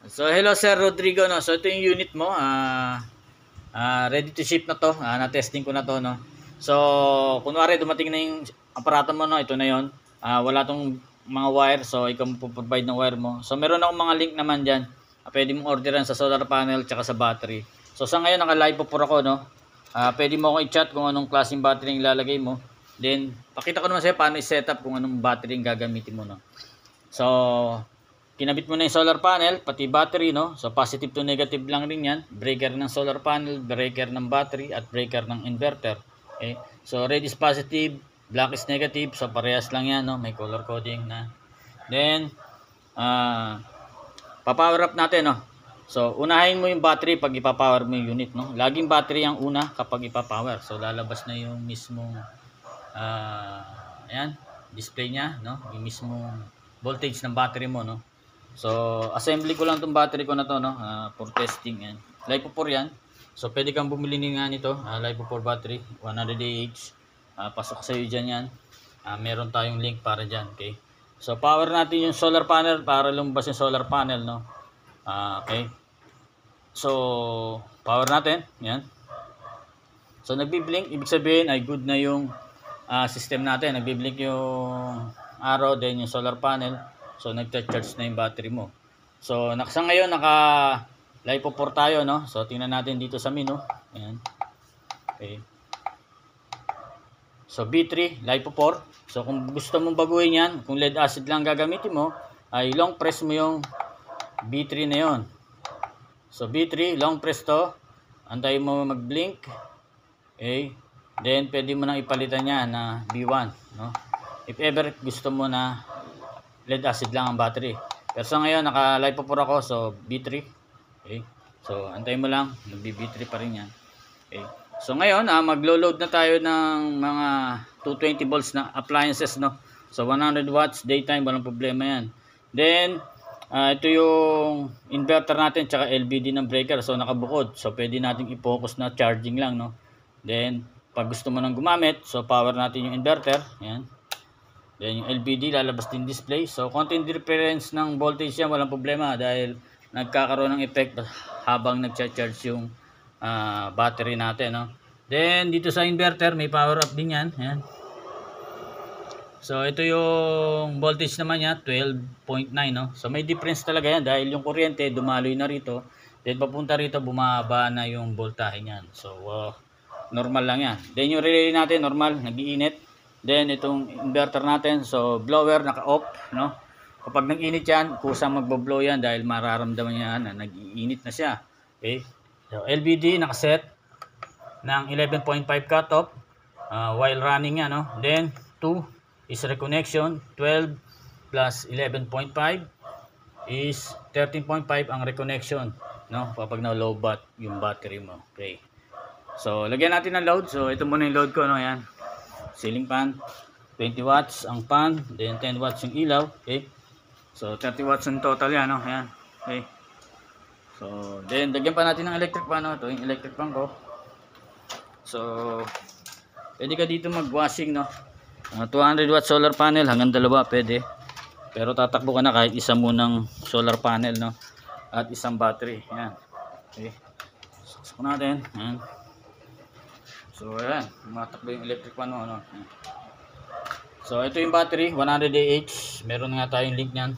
So hello Sir Rodrigo, no. So ito yung unit mo, ready to ship na to. Na-testing ko na to, no. So kunwari dumating na yung aparato mo, no. Ito na yon. Wala tong mga wire, so ikaw magpo-provide ng wire mo. So meron akong mga link naman diyan. Pwede mong orderan sa solar panel tsaka sa battery. So sa ngayon naka-live po ako, no. Pwede mo akong i-chat kung anong klaseng battery yung ilalagay mo. Then pakita ko naman sa'yo paano i-setup kung anong battery yung gagamitin mo, no. So kinabit mo na yung solar panel, pati battery, no? So, positive to negative lang rin yan. Breaker ng solar panel, breaker ng battery, at breaker ng inverter. Okay? So, red is positive, black is negative. So, parehas lang yan, no? May color coding na. Then, papower up natin, no? So, unahin mo yung battery pag ipapower mo yung unit, no? Laging battery ang una kapag ipapower. So, lalabas na yung mismong, ayan, display niya, no? Yung mismong voltage ng battery mo, no? So, assembly ko lang itong battery ko na to, no? For testing yan. LiPo 4 yan. So, pwede kang bumili nga nito. LiPo 4 battery, 100Ah. Pasok sa iyo dyan yan. Meron tayong link para dyan, okay? So, power natin yung solar panel para lumabas yung solar panel, no? Okay. So, power natin. Yan. So, nagbiblink. Ibig sabihin ay good na yung system natin. Nagbiblink yung arrow, then yung solar panel. So, nagcha-charge na yung battery mo. So, sa ngayon, naka-LiPo 4 tayo, no? So, tingnan natin dito sa menu. Ayan. Okay. So, B3, LiPo 4. So, kung gusto mong baguhin yan, kung lead acid lang gagamitin mo, ay long press mo yung B3 na yon. So, B3, long press to. Antayin mo mag-blink. Okay. Then, pwede mo nang ipalitan yan na B1, no? If ever gusto mo na lead acid lang ang battery. Pero sa ngayon, naka-LiPo 4 ako, so B3. Okay. So, antayin mo lang, nagbi-B3 pa rin yan. Okay. So, ngayon, maglo-load na tayo ng mga 220 volts na appliances, no? So, 100 watts, daytime, walang problema yan. Then, ito yung inverter natin, tsaka LVD ng breaker. So, nakabukod. So, pwede natin i-focus na charging lang, no? Then, pag gusto mo nang gumamit, so power natin yung inverter. Yan. Then yung LVD lalabas din display. So konting difference ng voltage yan, walang problema dahil nagkakaroon ng effect habang nagcha-charge yung battery natin, no? Then dito sa inverter may power up din yan. Ayan. So ito yung voltage naman niya 12.9, no? So may difference talaga yan dahil yung kuryente dumaloy na rito. Then papunta rito bumaba na yung voltahe niyan. So normal lang yan. Then yung relay natin normal, nag-iinit. Then itong inverter natin, so blower naka-off, no? Kapag nag-init yan, kusang magbo-blow yan dahil mararamdaman niya na nag-iinit na siya. Okay? So LVD naka-set ng 11.5 cutoff while running yan, no? Then 2 is reconnection, 12 plus 11.5 is 13.5 ang reconnection, no? Kapag na-low bat yung battery mo. Okay. So lagyan natin ng load. So ito muna yung load ko, no? Yan. Ceiling fan, 20 watts ang fan, then 10 watts yung ilaw, okay? So 30 watts yung total yan, no? Ayan, okay? So, then dagyan pa natin ng electric fan, no? Ito yung electric fan ko. So, pwede ka dito mag-washing, no? 200 watts solar panel, hanggang dalawa pwede. Pero tatakbo ka na kahit isa munang solar panel, no? At isang battery, ayan. Okay. Sukso natin, ayan. So ayan, matakbo yung electric fan mo, ano. So ito yung battery, 100Ah. Meron nga tayong link niyan.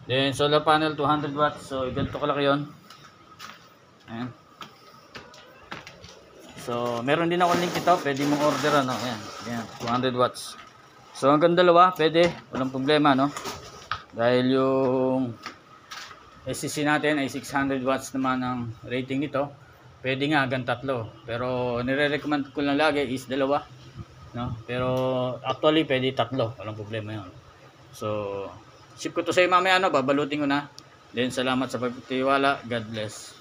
Then solar panel 200 watts. So ganito kalaki 'yon. Ayan. So meron din ako link ito, pwede mong order, ano. Ayan, ayan, 200 watts. So hanggang dalawa, pwede, walang problema, no. Dahil yung SCC natin ay 600 watts naman ang rating nito. Pwede nga hanggang 3, pero nire-recommend ko lang lagi is 2, no? Pero actually pwede 3, walang problema 'yon. So ship ko to sa iyo mamaya, no? Babalutin ko na. Then salamat sa pagtitiwala. God bless.